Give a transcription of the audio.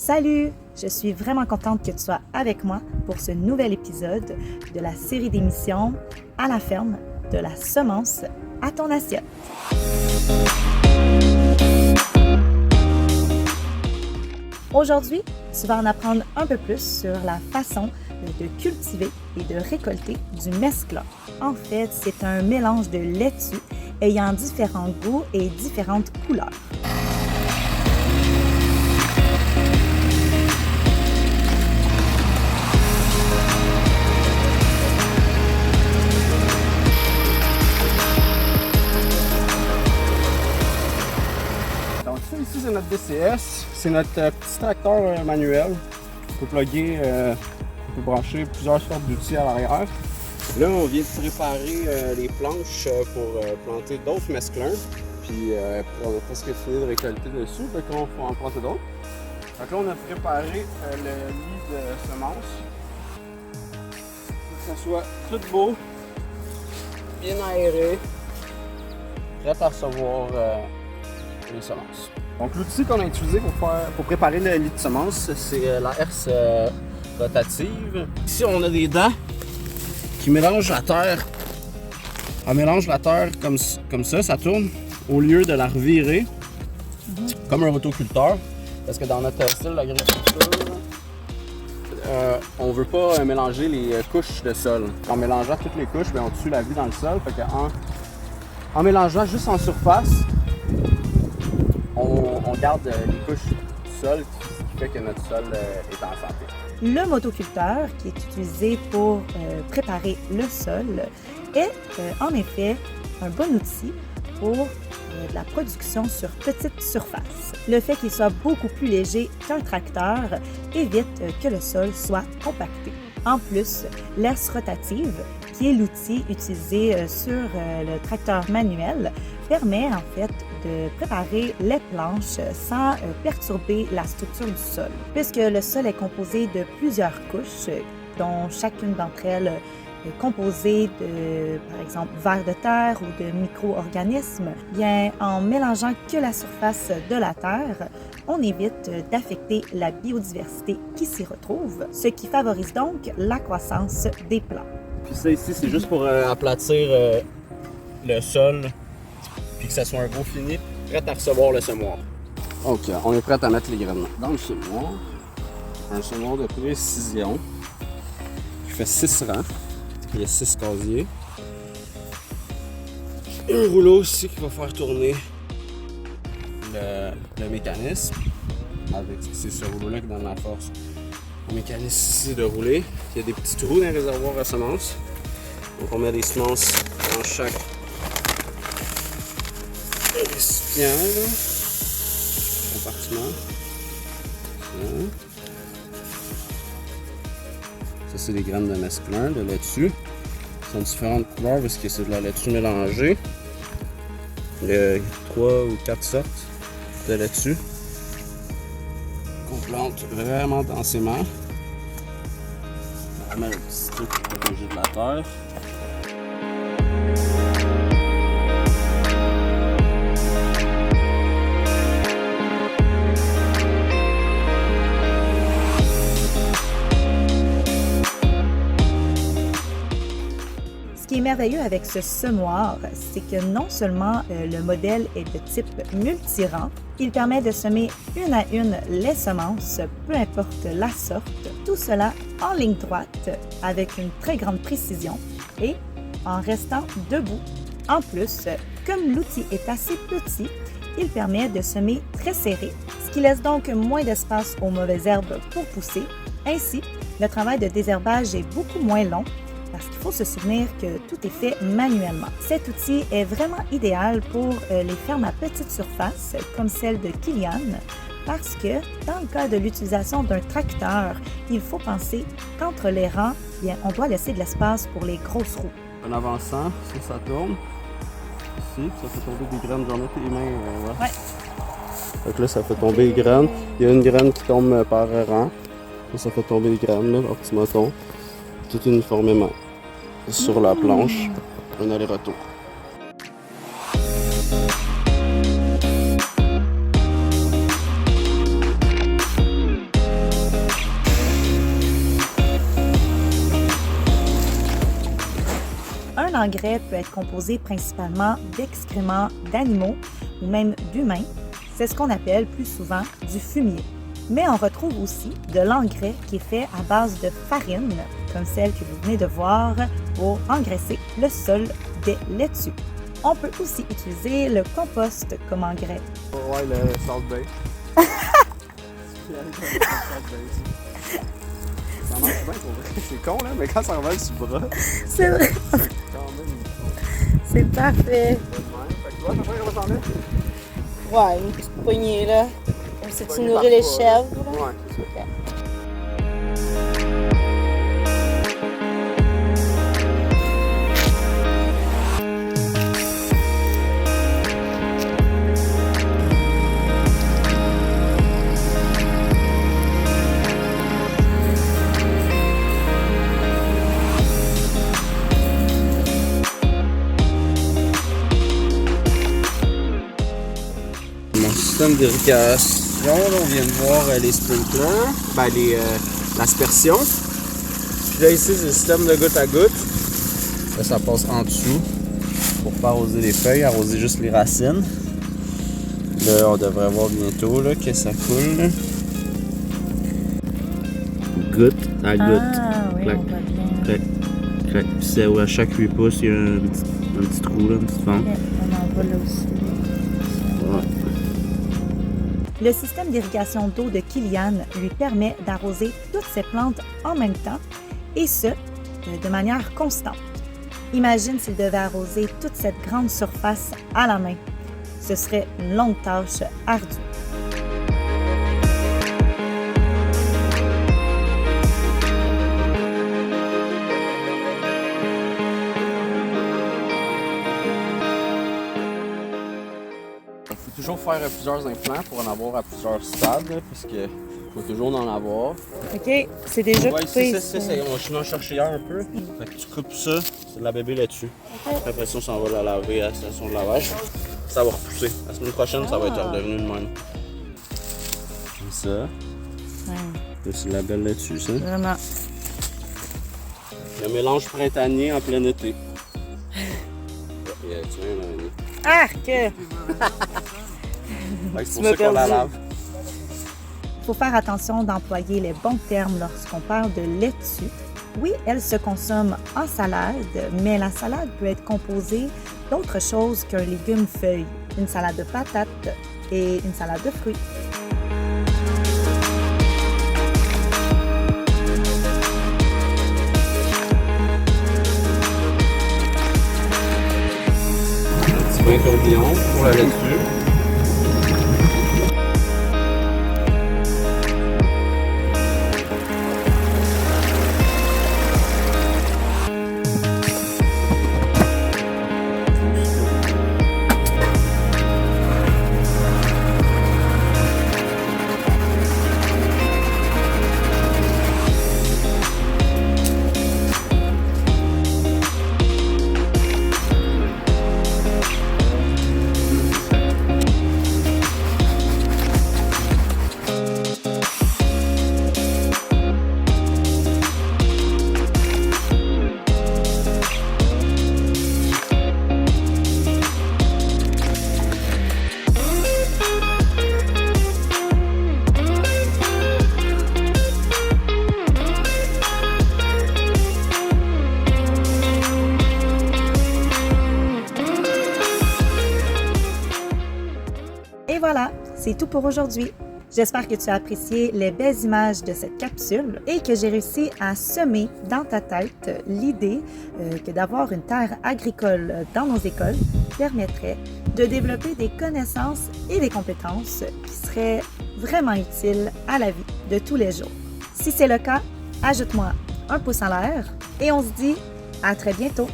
Salut! Je suis vraiment contente que tu sois avec moi pour ce nouvel épisode de la série d'émissions À la ferme, de la semence à ton assiette. Aujourd'hui, tu vas en apprendre un peu plus sur la façon de cultiver et de récolter du mesclun. En fait, c'est un mélange de laitue ayant différents goûts et différentes couleurs. Donc ça ici c'est notre DCS, c'est notre petit tracteur manuel. On peut plugger, on peut brancher plusieurs sortes d'outils à l'arrière. Là on vient de préparer les planches pour planter d'autres mesclins. Puis on a presque fini de récolter dessus, donc on va en planter d'autres. Donc là on a préparé le lit de semences. Pour que ça soit tout beau, bien aéré, prêt à recevoir les semences. Donc l'outil qu'on a utilisé pour préparer le lit de semences, c'est la herse rotative. Ici on a des dents qui mélangent la terre. On mélange la terre comme ça tourne, au lieu de la revirer comme un rotoculteur. Parce que dans notre style d'agriculture, on ne veut pas mélanger les couches de sol. En mélangeant toutes les couches, on tue la vie dans le sol. Fait en mélangeant juste en surface, on garde les couches du sol, qui fait que notre sol est en santé. Le motoculteur, qui est utilisé pour préparer le sol, est en effet un bon outil pour de la production sur petite surface. Le fait qu'il soit beaucoup plus léger qu'un tracteur évite que le sol soit compacté. En plus, l'herse rotative, qui est l'outil utilisé sur le tracteur manuel, permet en fait de préparer les planches sans perturber la structure du sol. Puisque le sol est composé de plusieurs couches, dont chacune d'entre elles est composée de, par exemple, vers de terre ou de micro-organismes, bien, en mélangeant que la surface de la terre, on évite d'affecter la biodiversité qui s'y retrouve, ce qui favorise donc la croissance des plants. Puis ça ici, c'est juste pour aplatir le sol, puis que ça soit un gros fini, prêt à recevoir le semoir. Ok, on est prêt à mettre les graines dans le semoir. Un semoir de précision qui fait 6 rangs. Il y a 6 casiers. Un rouleau aussi qui va faire tourner le mécanisme. C'est ce rouleau-là qui donne la force au mécanisme ici de rouler. Il y a des petits trous dans les réservoirs à semences. Donc on met des semences dans chaque récipient, compartiment. Ça c'est des graines de mesclun, de laitue. Ils sont différentes couleurs parce que c'est de la laitue mélangée. Il y a 3 ou 4 sortes de laitue qu'on plante vraiment densément. On met le petit truc pour protéger de la terre. Ce qui est merveilleux avec ce semoir, c'est que non seulement le modèle est de type multirang, il permet de semer une à une les semences, peu importe la sorte, tout cela en ligne droite avec une très grande précision et en restant debout. En plus, comme l'outil est assez petit, il permet de semer très serré, ce qui laisse donc moins d'espace aux mauvaises herbes pour pousser. Ainsi, le travail de désherbage est beaucoup moins long parce qu'il faut se souvenir que tout est fait manuellement. Cet outil est vraiment idéal pour les fermes à petite surface, comme celle de Kylian, parce que dans le cas de l'utilisation d'un tracteur, il faut penser qu'entre les rangs, bien, on doit laisser de l'espace pour les grosses roues. En avançant, ça tourne. Ici, ça fait tomber des graines. J'en ai tes mains. Ouais. Donc là, ça fait tomber les graines. Il y a une graine qui tombe par rang. Ça fait tomber les graines, là, leur petit moton. Tout uniformément sur la planche, un aller-retour. l'engrais peut être composé principalement d'excréments d'animaux ou même d'humains, c'est ce qu'on appelle plus souvent du fumier. Mais on retrouve aussi de l'engrais qui est fait à base de farine, comme celle que vous venez de voir, pour engraisser le sol des laitues. On peut aussi utiliser le compost comme engrais. Ouais, le Salt Bay. Ça marche bien pour vrai. C'est con là, mais quand ça revole sur le bras, C'est vrai, quand même. c'est parfait. Fait que tu vois, ça fait comment t'en es? Ouais, une petite poignée là. Comme ça, tu Poignée nourris les par fois, chèvres. là. Ouais, c'est ça. Mon système d'irrigation, là, on vient de voir les sprinklers, l'aspersion. Puis là, ici, c'est le système de goutte à goutte. Là, ça passe en dessous pour pas arroser les feuilles, arroser juste les racines. Là, on devrait voir bientôt là, que ça coule. Là. Goutte à goutte. Ah oui, Clac. on voit bien. Crac, crac. Puis c'est où à chaque 8 pouces, il y a un petit trou, là, une petite fente. Ok, on en voit là aussi. Ouais. Le système d'irrigation d'eau de Kilian lui permet d'arroser toutes ses plantes en même temps et ce, de manière constante. Imagine s'il devait arroser toute cette grande surface à la main. Ce serait une longue tâche ardue. Il faut toujours faire plusieurs implants pour en avoir à plusieurs stades, là, parce qu'il faut toujours en avoir. OK, c'est déjà Ouais, coupé. je vais en chercher un peu. Fait que tu coupes ça, c'est de la bébé là-dessus. Après ça, on va la laver à la station de lavage. Ça va repousser. La semaine prochaine, ça va être redevenu de même. Comme ça. Ouais, C'est la belle là-dessus, ça. vraiment. Le mélange printanier en plein été. Et, tiens, Mélanie. Arc! Fait que c'est pour m'as ça qu'on la perdu. lave. Il faut faire attention d'employer les bons termes lorsqu'on parle de laitue. Oui, elle se consomme en salade, mais la salade peut être composée d'autre chose qu'un légume feuille, une salade de patates et une salade de fruits. Un petit bain tourbillon pour la laitue. Et voilà, c'est tout pour aujourd'hui. J'espère que tu as apprécié les belles images de cette capsule et que j'ai réussi à semer dans ta tête l'idée que d'avoir une terre agricole dans nos écoles permettrait de développer des connaissances et des compétences qui seraient vraiment utiles à la vie de tous les jours. Si c'est le cas, ajoute-moi un pouce en l'air et on se dit à très bientôt.